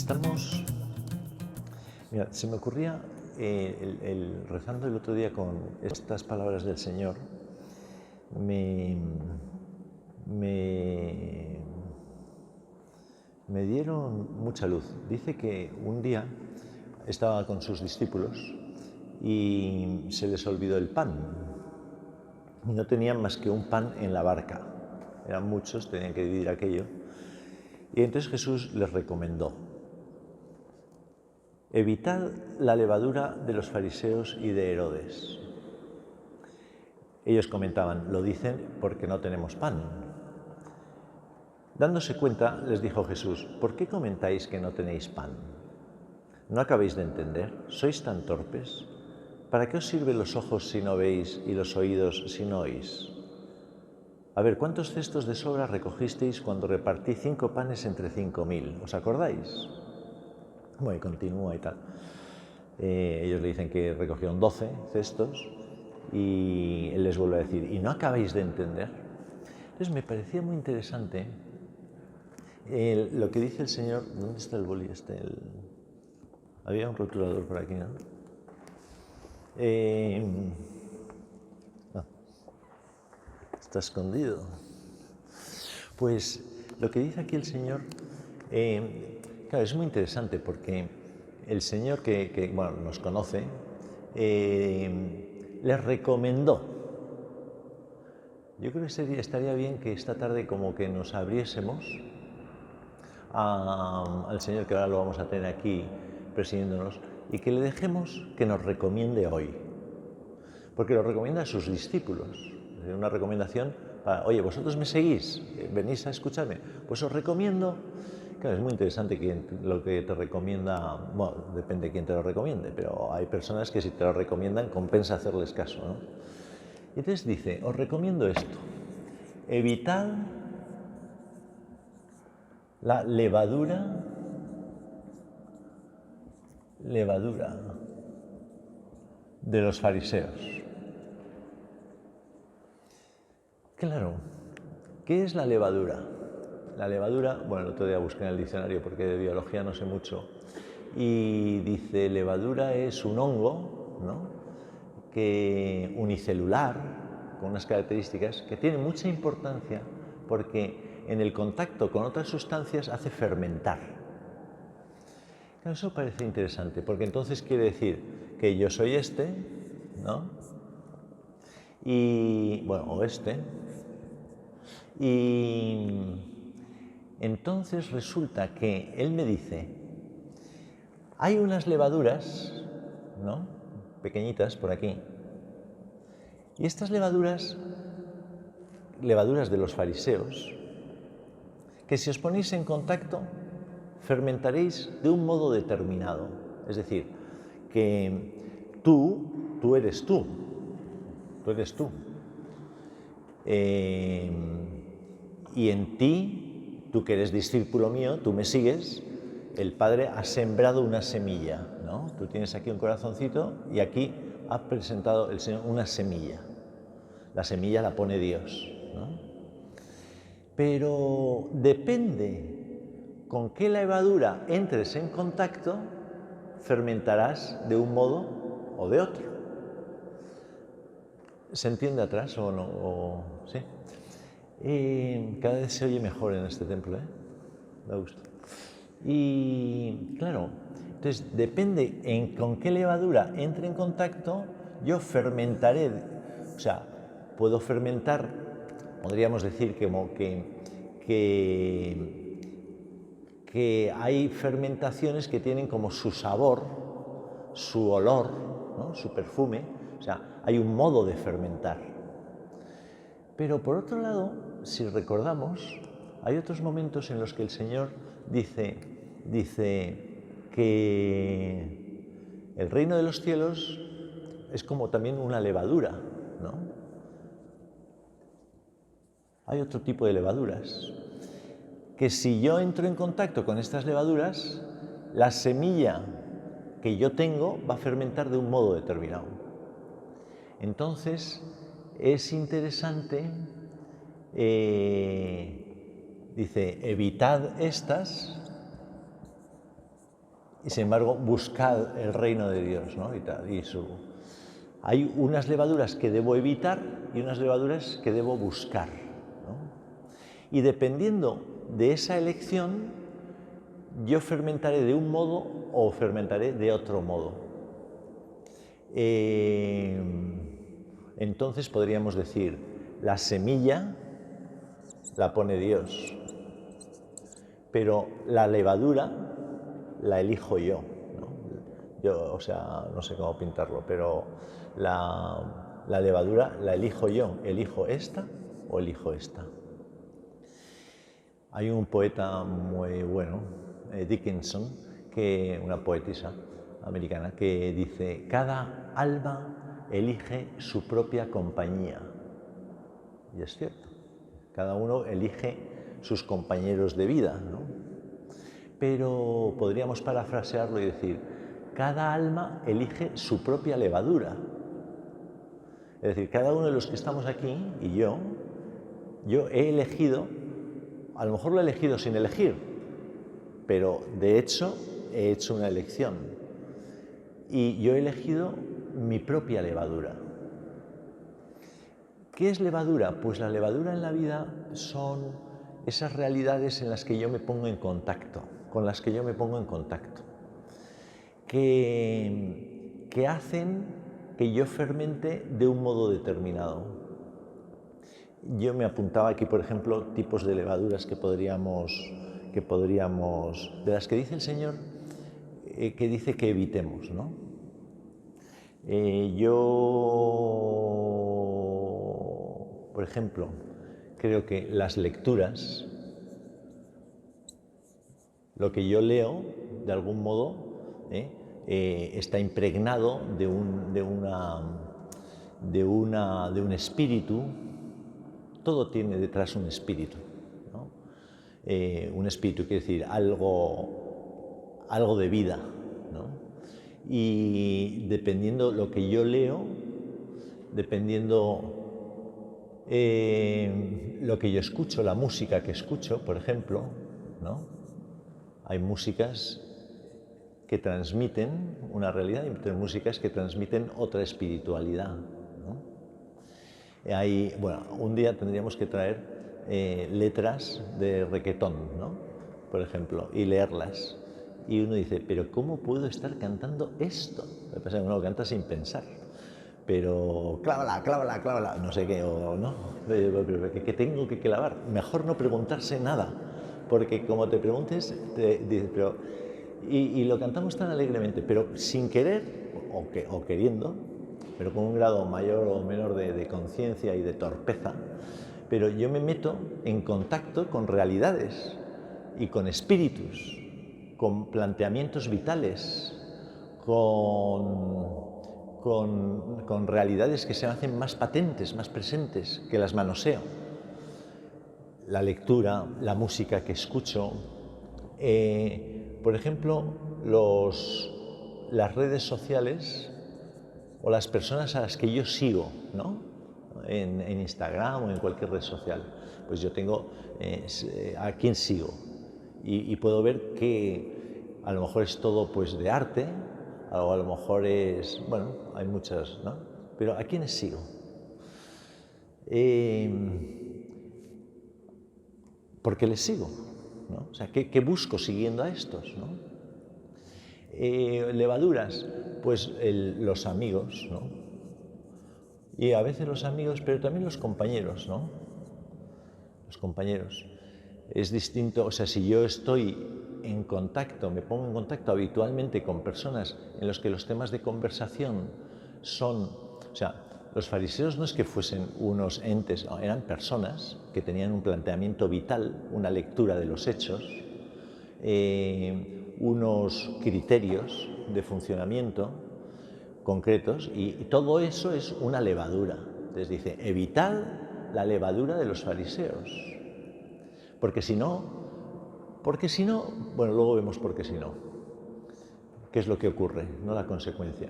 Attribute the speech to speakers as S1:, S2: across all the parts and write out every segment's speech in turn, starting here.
S1: Estamos... Mira, se me ocurría, rezando el otro día con estas palabras del Señor, me dieron mucha luz. Dice que un día estaba con sus discípulos y se les olvidó el pan. Y no tenían más que un pan en la barca. Eran muchos, tenían que dividir aquello. Y entonces Jesús les recomendó: evitad la levadura de los fariseos y de Herodes. Ellos comentaban: lo dicen porque no tenemos pan. Dándose cuenta, les dijo Jesús: ¿por qué comentáis que no tenéis pan? ¿No acabáis de entender? ¿Sois tan torpes? ¿Para qué os sirven los ojos si no veis y los oídos si no oís? A ver, ¿cuántos cestos de sobra recogisteis cuando repartí 5 panes entre 5.000? ¿Os acordáis? Bueno, y continúa y tal. Ellos le dicen que recogieron 12 cestos y él les vuelve a decir: ¿y no acabáis de entender? Entonces me parecía muy interesante lo que dice el Señor. ¿Dónde está el boli este? Había un rotulador por aquí, ¿no? No, está escondido. Pues lo que dice aquí el Señor, claro, es muy interesante porque el Señor que bueno, nos conoce, les recomendó. Yo creo que estaría bien que esta tarde como que nos abriésemos al Señor, que ahora lo vamos a tener aquí presidiéndonos, y que le dejemos que nos recomiende hoy. Porque lo recomienda a sus discípulos. Es una recomendación para: oye, vosotros me seguís, venís a escucharme, pues os recomiendo. Claro, es muy interesante lo que te recomienda. Bueno, depende de quién te lo recomiende, pero hay personas que si te lo recomiendan compensa hacerles caso, ¿no? Y entonces dice: os recomiendo esto: evitad la levadura de los fariseos. Claro, ¿qué es la levadura? La levadura, bueno, el otro día busqué en el diccionario porque de biología no sé mucho, y dice: levadura es un hongo, ¿no?, unicelular, con unas características que tienen mucha importancia porque en el contacto con otras sustancias hace fermentar. Claro, eso parece interesante porque entonces quiere decir que yo soy este, ¿no?, y bueno, o este, y entonces resulta que él me dice: hay unas levaduras, ¿no?, pequeñitas por aquí, y estas levaduras de los fariseos, que si os ponéis en contacto fermentaréis de un modo determinado. Es decir, que tú eres tú. Y en ti, tú que eres discípulo mío, tú me sigues, el Padre ha sembrado una semilla, ¿no? Tú tienes aquí un corazoncito y aquí ha presentado el Señor una semilla. La semilla la pone Dios, ¿no? Pero depende con qué levadura entres en contacto, fermentarás de un modo o de otro. ¿Se entiende atrás o no? ¿Sí? Cada vez se oye mejor en este templo, ¿eh? Me gusta. Y claro, entonces depende con qué levadura entre en contacto, yo fermentaré. O sea, puedo fermentar, podríamos decir como que hay fermentaciones que tienen como su sabor, su olor, ¿no?, su perfume. O sea, hay un modo de fermentar. Pero por otro lado, si recordamos, hay otros momentos en los que el Señor dice que el reino de los cielos es como también una levadura, ¿no? Hay otro tipo de levaduras, que si yo entro en contacto con estas levaduras, la semilla que yo tengo va a fermentar de un modo determinado. Entonces, es interesante, dice: evitad estas, y sin embargo buscad el reino de Dios, ¿no? Hay unas levaduras que debo evitar y unas levaduras que debo buscar, ¿no? Y dependiendo de esa elección, yo fermentaré de un modo o fermentaré de otro modo. Entonces podríamos decir, la semilla la pone Dios, pero la levadura la elijo yo, ¿no? O sea, no sé cómo pintarlo, pero la levadura la elijo yo. ¿Elijo esta o elijo esta? Hay un poeta muy bueno, Dickinson, una poetisa americana, que dice: cada alma elige su propia compañía. Y es cierto, cada uno elige sus compañeros de vida, ¿no? Pero podríamos parafrasearlo y decir: cada alma elige su propia levadura. Es decir, cada uno de los que estamos aquí y yo he elegido, a lo mejor lo he elegido sin elegir, pero de hecho he hecho una elección. Y yo he elegido mi propia levadura. ¿Qué es levadura? Pues la levadura en la vida son esas realidades en las que yo me pongo en contacto, con las que yo me pongo en contacto, que hacen que yo fermente de un modo determinado. Yo me apuntaba aquí, por ejemplo, tipos de levaduras que podríamos, de las que dice el Señor, que dice que evitemos, ¿no? Yo, por ejemplo, creo que las lecturas, lo que yo leo, de algún modo, está impregnado de un espíritu. Todo tiene detrás un espíritu, ¿no? Un espíritu quiere decir algo de vida, ¿no? Y dependiendo lo que yo leo, dependiendo lo que yo escucho, la música que escucho, por ejemplo, ¿no? Hay músicas que transmiten una realidad y otras músicas que transmiten otra espiritualidad, ¿no? Bueno, un día tendríamos que traer letras de requetón, ¿no? Por ejemplo, y leerlas. Y uno dice: ¿pero cómo puedo estar cantando esto? Lo que pasa es que uno canta sin pensar. Pero clávala, clávala, clávala, no sé qué, o no. Pero ¿qué tengo que clavar? Mejor no preguntarse nada, porque como te preguntes, dices, pero... Y lo cantamos tan alegremente, pero sin querer, o queriendo, pero con un grado mayor o menor de conciencia y de torpeza, pero yo me meto en contacto con realidades y con espíritus, con planteamientos vitales, con realidades que se hacen más patentes, más presentes, que las manoseo. La lectura, la música que escucho, por ejemplo, las redes sociales o las personas a las que yo sigo, ¿no? En Instagram o en cualquier red social. Pues yo tengo a quién sigo y puedo ver que a lo mejor es todo pues de arte, o a lo mejor es, bueno, hay muchas, ¿no? Pero ¿a quiénes sigo? ¿Por qué les sigo? ¿No? O sea, ¿qué busco siguiendo a estos, ¿no? Levaduras, pues los amigos, ¿no? Y a veces los amigos, pero también los compañeros, ¿no? Los compañeros. Es distinto, o sea, si yo estoy en contacto, me pongo en contacto habitualmente con personas en las que los temas de conversación son, o sea, los fariseos no es que fuesen unos entes, no, eran personas que tenían un planteamiento vital, una lectura de los hechos, unos criterios de funcionamiento concretos, y todo eso es una levadura. Entonces dice: evitad la levadura de los fariseos, porque si no, bueno, luego vemos por qué si no, qué es lo que ocurre, no la consecuencia.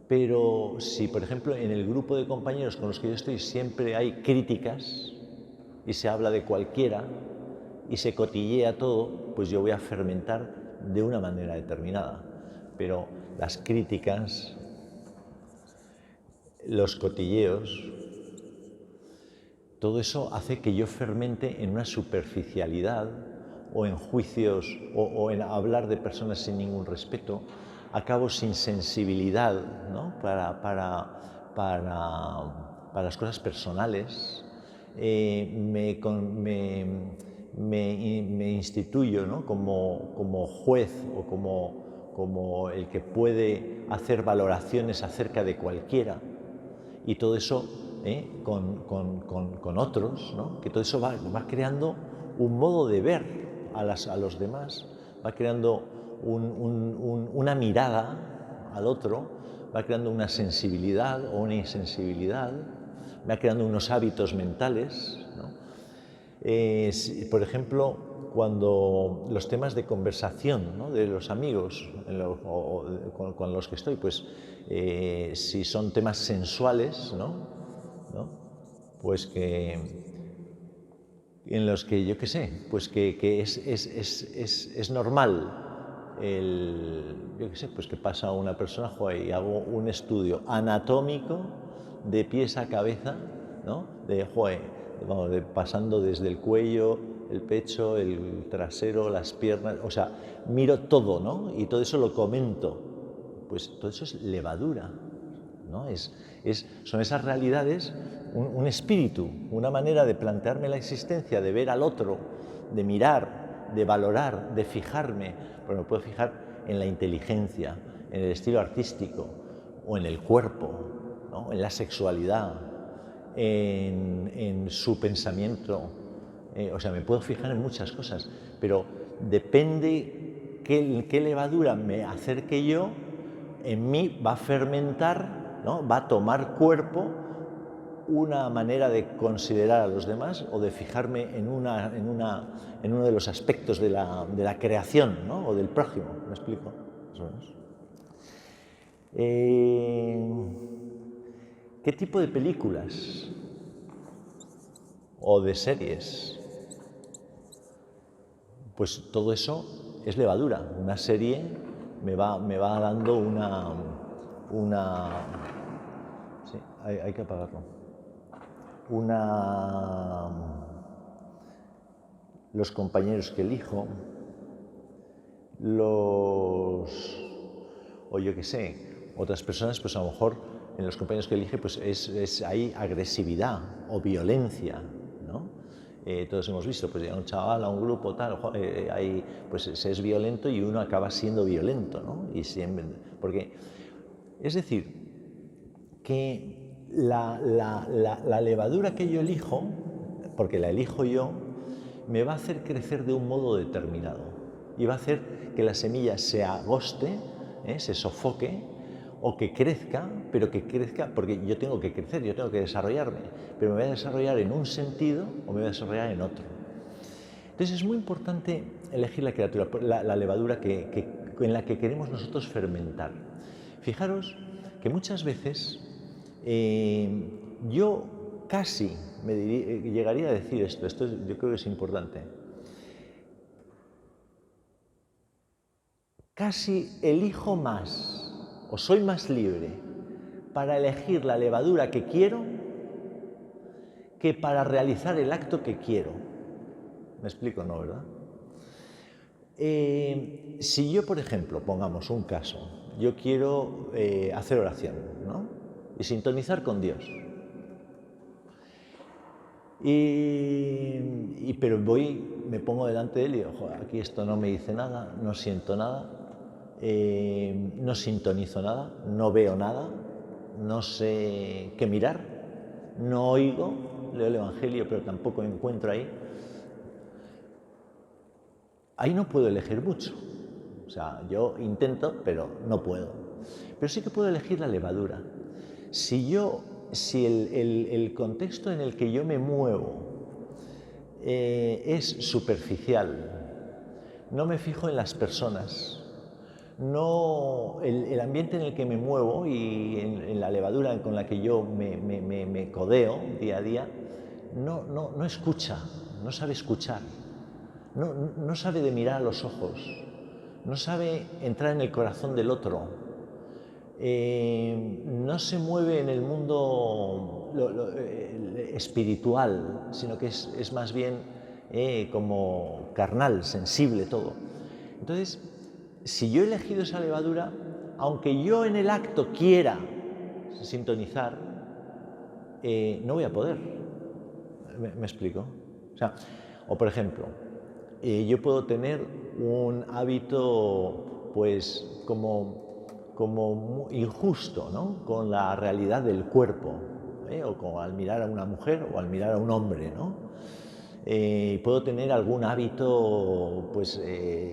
S1: Pero si, por ejemplo, en el grupo de compañeros con los que yo estoy siempre hay críticas y se habla de cualquiera y se cotillea todo, pues yo voy a fermentar de una manera determinada. Pero las críticas, los cotilleos, todo eso hace que yo fermente en una superficialidad o en juicios o en hablar de personas sin ningún respeto. Acabo sin sensibilidad, ¿no? para las cosas personales. Me instituyo, ¿no? como juez o como el que puede hacer valoraciones acerca de cualquiera. Y todo eso con otros, ¿no? Que todo eso va creando un modo de ver a los demás, va creando una mirada al otro, va creando una sensibilidad o una insensibilidad, va creando unos hábitos mentales, ¿no? Por ejemplo, cuando los temas de conversación, ¿no? de los amigos con los que estoy, pues si son temas sensuales, ¿no? Pues en los que yo qué sé, pues que es normal yo qué sé, pues que pasa una persona, joder, y hago un estudio anatómico de pies a cabeza, ¿no? Pasando desde el cuello, el pecho, el trasero, las piernas, o sea, miro todo, ¿no? Y todo eso lo comento. Pues todo eso es levadura, ¿no? Son esas realidades, un espíritu, una manera de plantearme la existencia, de ver al otro, de mirar, de valorar, de fijarme. Pero me puedo fijar en la inteligencia, en el estilo artístico, o en el cuerpo, ¿no? En la sexualidad, en su pensamiento. O sea, me puedo fijar en muchas cosas, pero depende qué levadura me acerque yo, en mí va a fermentar, ¿no? Va a tomar cuerpo una manera de considerar a los demás o de fijarme en uno de los aspectos de la creación, ¿no? O del prójimo. ¿Me explico? Eso es. ¿Qué tipo de películas o de series? Pues todo eso es levadura. Una serie me va dando sí, hay que apagarlo. Los compañeros que elijo, o yo qué sé, otras personas, pues a lo mejor en los compañeros que elige pues hay agresividad o violencia, ¿no? Todos hemos visto, pues llega un chaval a un grupo, tal, pues se es violento y uno acaba siendo violento, ¿no? Y siempre, porque, es decir, que la levadura que yo elijo, porque la elijo yo, me va a hacer crecer de un modo determinado y va a hacer que la semilla se agoste, se sofoque, o que crezca, pero que crezca porque yo tengo que crecer, yo tengo que desarrollarme, pero me voy a desarrollar en un sentido o me voy a desarrollar en otro. Entonces es muy importante elegir la criatura, la levadura en la que queremos nosotros fermentar. Fijaros que muchas veces yo casi llegaría a decir esto yo creo que es importante. Casi elijo más, o soy más libre para elegir la levadura que quiero que para realizar el acto que quiero. ¿Me explico, no, verdad? Si yo, por ejemplo, pongamos un caso, yo quiero hacer oración, ¿no? Y sintonizar con Dios. Pero me pongo delante de él y digo, joder, aquí esto no me dice nada, no siento nada, no sintonizo nada, no veo nada, no sé qué mirar, no oigo, leo el Evangelio pero tampoco encuentro ahí. Ahí no puedo elegir mucho. O sea, yo intento, pero no puedo. Pero sí que puedo elegir la levadura. Si el contexto en el que yo me muevo es superficial, no me fijo en las personas, el ambiente en el que me muevo y en la levadura con la que yo me codeo día a día, no escucha, no sabe escuchar, no sabe de mirar a los ojos, no sabe entrar en el corazón del otro, no se mueve en el mundo espiritual, sino que es más bien como carnal, sensible todo. Entonces, si yo he elegido esa levadura, aunque yo en el acto quiera sintonizar, no voy a poder. ¿Me explico? O sea, o por ejemplo, yo puedo tener un hábito, pues, como injusto, ¿no?, con la realidad del cuerpo, o al mirar a una mujer o al mirar a un hombre, ¿no? Puedo tener algún hábito, pues, de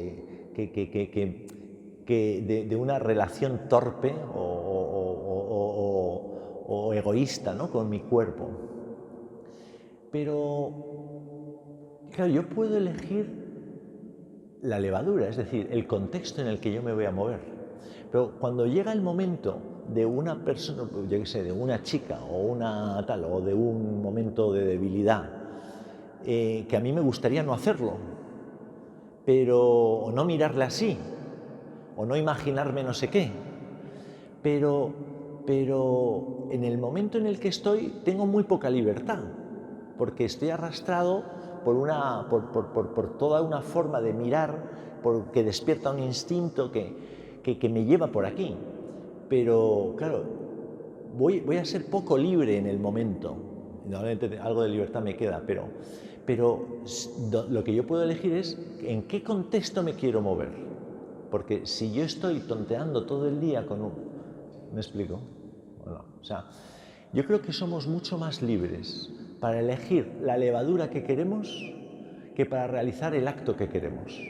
S1: una relación torpe o egoísta, ¿no?, con mi cuerpo. Pero, claro, yo puedo elegir la levadura, es decir, el contexto en el que yo me voy a mover. Pero cuando llega el momento de una persona, yo qué sé, de una chica o una tal, o de un momento de debilidad, que a mí me gustaría no hacerlo, pero, o no mirarle así, o no imaginarme no sé qué, pero en el momento en el que estoy tengo muy poca libertad, porque estoy arrastrado por toda una forma de mirar, que despierta un instinto que me lleva por aquí. Pero, claro, voy a ser poco libre en el momento. Normalmente algo de libertad me queda, pero lo que yo puedo elegir es en qué contexto me quiero mover. Porque si yo estoy tonteando todo el día con un... ¿Me explico? Bueno, o sea, yo creo que somos mucho más libres para elegir la levadura que queremos que para realizar el acto que queremos.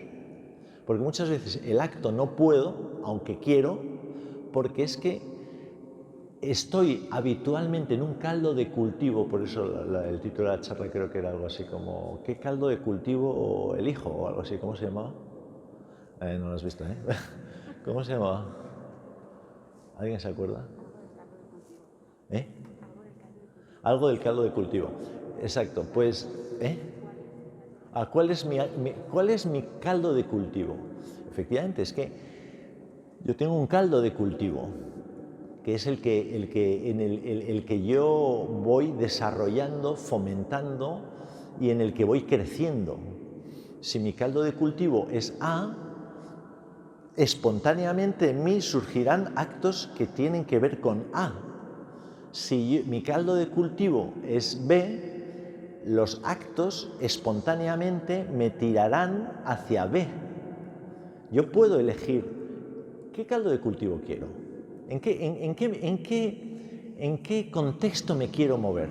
S1: Porque muchas veces el acto no puedo, aunque quiero, porque es que estoy habitualmente en un caldo de cultivo. Por eso el título de la charla creo que era algo así como ¿qué caldo de cultivo elijo? O algo así, ¿cómo se llamaba? No lo has visto, ¿eh? ¿Cómo se llamaba? ¿Alguien se acuerda? Algo del caldo de cultivo. Exacto, pues... ¿Cuál es mi caldo de cultivo? Efectivamente, es que yo tengo un caldo de cultivo, que es el que yo voy desarrollando, fomentando y en el que voy creciendo. Si mi caldo de cultivo es A, espontáneamente en mí surgirán actos que tienen que ver con A. Si mi caldo de cultivo es B, los actos espontáneamente me tirarán hacia B. Yo puedo elegir qué caldo de cultivo quiero, en qué contexto me quiero mover.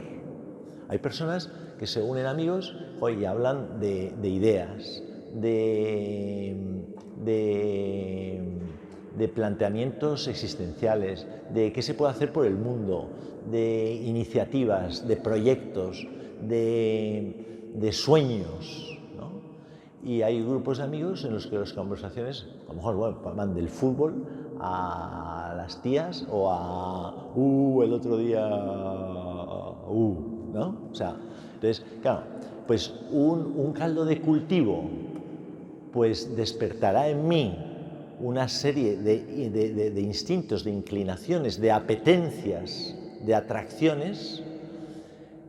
S1: Hay personas que se unen amigos y hablan de ideas, de planteamientos existenciales, de qué se puede hacer por el mundo, de iniciativas, de proyectos, de sueños, ¿no? Y hay grupos de amigos en los que las conversaciones, a lo mejor, van del fútbol a las tías o a el otro día ¿no? O sea, entonces, claro, pues un caldo de cultivo pues despertará en mí una serie de instintos, de inclinaciones, de apetencias, de atracciones,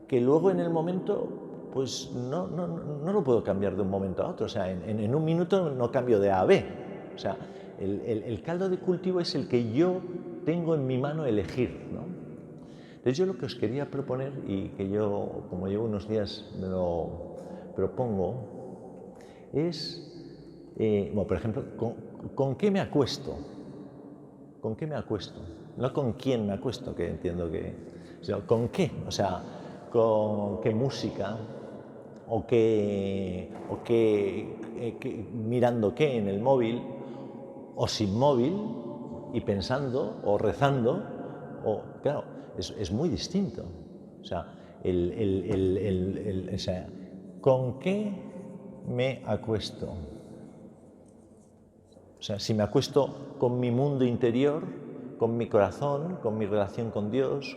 S1: que luego en el momento pues no lo puedo cambiar de un momento a otro. O sea, en un minuto no cambio de A a B. O sea, el caldo de cultivo es el que yo tengo en mi mano elegir, ¿no? Entonces yo lo que os quería proponer, y que yo, como llevo unos días, me lo propongo, es, bueno, por ejemplo, ¿con qué me acuesto? ¿Con qué me acuesto? No con quién me acuesto, que entiendo que... sino ¿con qué? O sea, ¿con qué música? ¿O mirando qué en el móvil? ¿O sin móvil? Y pensando, o rezando, o... Claro, es muy distinto. O sea, o sea, ¿con qué me acuesto? O sea, si me acuesto con mi mundo interior, con mi corazón, con mi relación con Dios,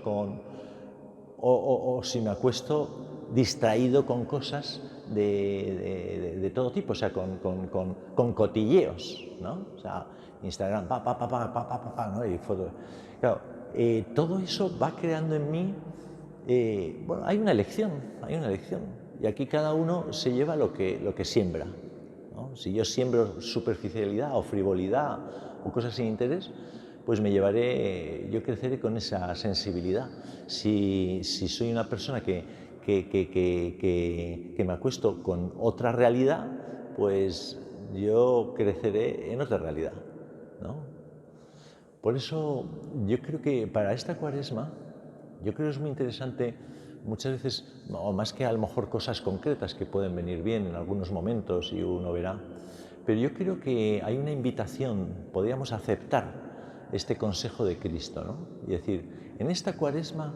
S1: o si me acuesto distraído con cosas de todo tipo, o sea, con cotilleos, ¿no? O sea, Instagram, ¿no? Y fotos. Claro, todo eso va creando en mí, bueno, hay una elección, y aquí cada uno se lleva lo que siembra, ¿no? Si yo siembro superficialidad o frivolidad o cosas sin interés, pues yo creceré con esa sensibilidad. Si soy una persona que me acuesto con otra realidad, pues yo creceré en otra realidad, ¿no? Por eso yo creo que para esta Cuaresma, yo creo que es muy interesante muchas veces, o más que a lo mejor cosas concretas que pueden venir bien en algunos momentos y uno verá, pero yo creo que hay una invitación, podríamos aceptar este consejo de Cristo, ¿no? Y decir, en esta Cuaresma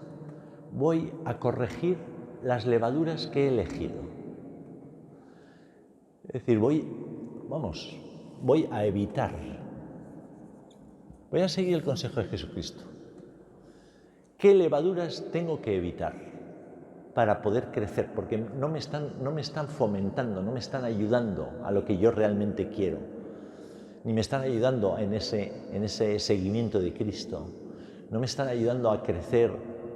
S1: voy a corregir las levaduras que he elegido. Es decir, voy a evitar. Voy a seguir el consejo de Jesucristo. ¿Qué levaduras tengo que evitar para poder crecer? Porque no me están fomentando, no me están ayudando a lo que yo realmente quiero, ni me están ayudando en ese seguimiento de Cristo, no me están ayudando a crecer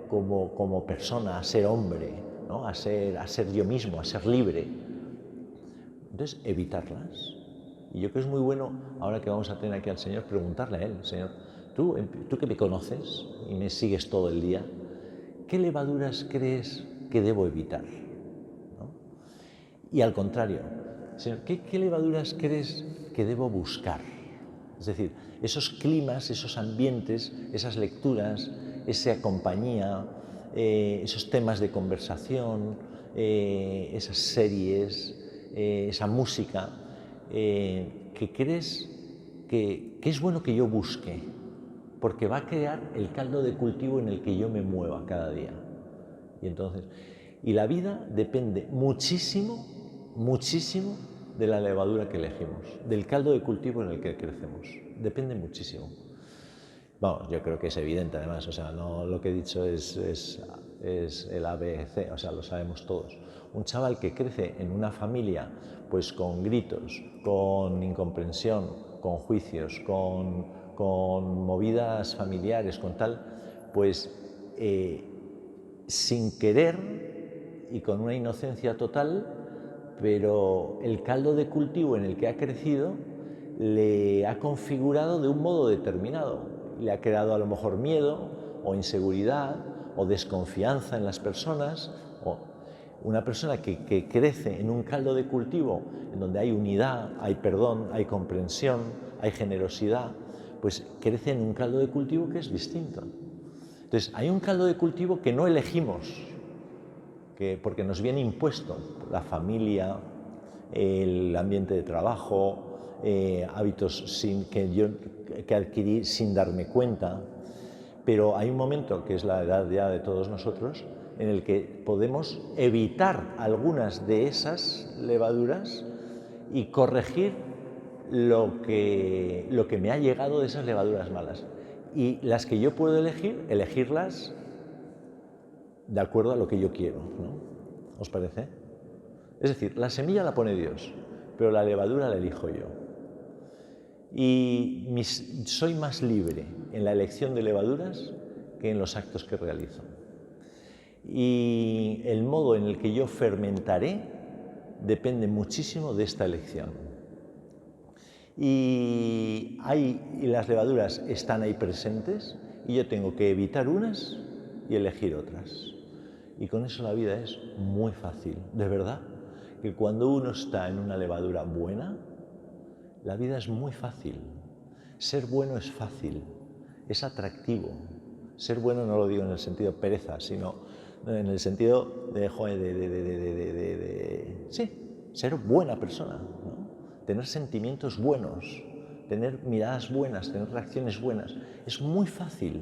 S1: como persona, a ser hombre, ¿no? a ser yo mismo, a ser libre. Entonces, evitarlas. Y yo creo que es muy bueno, ahora que vamos a tener aquí al Señor, preguntarle a Él, Señor, tú que me conoces y me sigues todo el día, ¿qué levaduras crees que debo evitar? ¿No? Y al contrario, Señor, ¿qué levaduras crees que debo buscar? Es decir, esos climas, esos ambientes, esas lecturas, esa compañía, esos temas de conversación, esas series, esa música, que crees que es bueno que yo busque, porque va a crear el caldo de cultivo en el que yo me mueva cada día. Y la vida depende muchísimo, muchísimo de la levadura que elegimos, del caldo de cultivo en el que crecemos. Depende muchísimo. Vamos, yo creo que es evidente además, o sea, no lo que he dicho es el ABC, o sea, lo sabemos todos. Un chaval que crece en una familia pues con gritos, con incomprensión, con juicios, con movidas familiares, con tal, pues sin querer y con una inocencia total, pero el caldo de cultivo en el que ha crecido le ha configurado de un modo determinado. Le ha creado a lo mejor miedo o inseguridad o desconfianza en las personas. O una persona que crece en un caldo de cultivo en donde hay unidad, hay perdón, hay comprensión, hay generosidad, pues crece en un caldo de cultivo que es distinto. Entonces, hay un caldo de cultivo que no elegimos, porque nos viene impuesto la familia, el ambiente de trabajo, hábitos que adquirí sin darme cuenta, pero hay un momento, que es la edad ya de todos nosotros, en el que podemos evitar algunas de esas levaduras y corregir lo que me ha llegado de esas levaduras malas. Y las que yo puedo elegirlas de acuerdo a lo que yo quiero, ¿no? ¿Os parece? Es decir, la semilla la pone Dios, pero la levadura la elijo yo. Y soy más libre en la elección de levaduras que en los actos que realizo. Y el modo en el que yo fermentaré depende muchísimo de esta elección. Y las levaduras están ahí presentes y yo tengo que evitar unas y elegir otras. Y con eso la vida es muy fácil, de verdad, que cuando uno está en una levadura buena, la vida es muy fácil. Ser bueno es fácil, es atractivo. Ser bueno no lo digo en el sentido pereza, sino en el sentido de ser buena persona, ¿no? Tener sentimientos buenos, tener miradas buenas, tener reacciones buenas. Es muy fácil.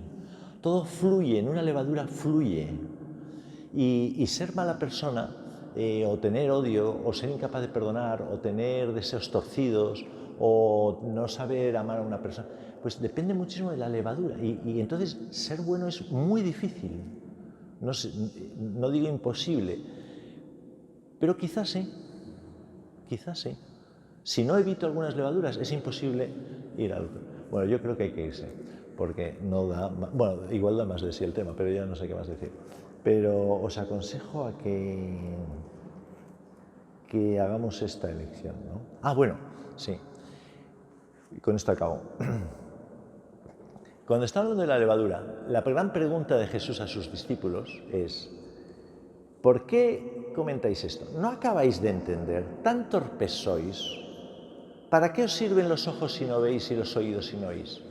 S1: Todo fluye, en una levadura fluye. Y ser mala persona, o tener odio, o ser incapaz de perdonar, o tener deseos torcidos, o no saber amar a una persona, pues depende muchísimo de la levadura. Y entonces ser bueno es muy difícil. No digo imposible, Pero quizás sí, quizás sí. Si no evito algunas levaduras, es imposible ir al... Bueno, yo creo que hay que irse, porque no da... Bueno, igual da más de sí el tema, pero ya no sé qué más decir. Pero os aconsejo a que hagamos esta elección, ¿no? Ah, bueno, sí. Y con esto acabo. Cuando está hablando de la levadura, la gran pregunta de Jesús a sus discípulos es: ¿por qué comentáis esto? ¿No acabáis de entender? ¿Tan torpes sois? ¿Para qué os sirven los ojos si no veis y los oídos si no oís?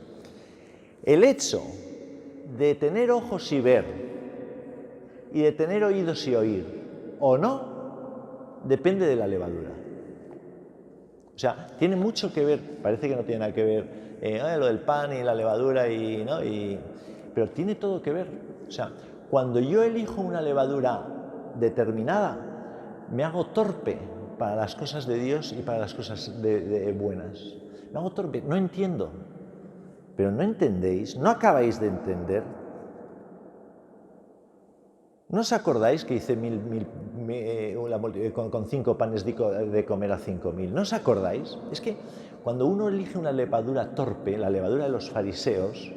S1: El hecho de tener ojos y ver y de tener oídos y oír o no depende de la levadura. O sea, tiene mucho que ver, parece que no tiene nada que ver lo del pan y la levadura, ¿no? Pero tiene todo que ver. O sea, cuando yo elijo una levadura determinada, me hago torpe para las cosas de Dios y para las cosas buenas. Me hago torpe, no entiendo. Pero no entendéis, no acabáis de entender. ¿No os acordáis que hice con 5 panes de comer a 5.000? ¿No os acordáis? Es que cuando uno elige una levadura torpe, la levadura de los fariseos,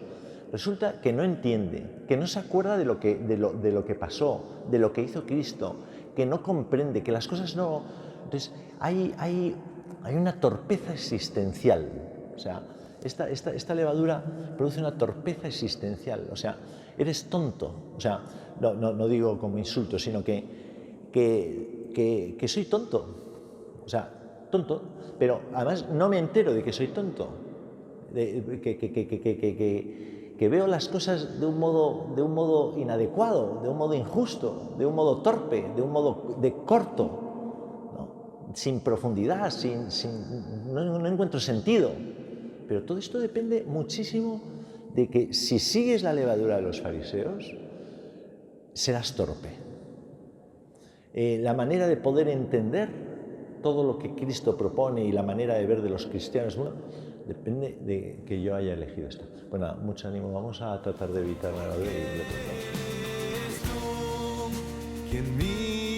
S1: resulta que no entiende, que no se acuerda de lo que pasó, de lo que hizo Cristo, que no comprende, que las cosas no... Entonces, hay una torpeza existencial. O sea, esta levadura produce una torpeza existencial. O sea, eres tonto. O sea, no digo como insulto, sino que soy tonto. O sea, tonto, pero además no me entero de que soy tonto. Que veo las cosas de un modo inadecuado, de un modo injusto, de un modo torpe, de un modo corto, ¿no? Sin profundidad, no encuentro sentido. Pero todo esto depende muchísimo de que si sigues la levadura de los fariseos, serás torpe. La manera de poder entender todo lo que Cristo propone y la manera de ver de los cristianos, bueno, depende de que yo haya elegido esto. Bueno, mucho ánimo, vamos a tratar de evitar la levadura y lo tratamos.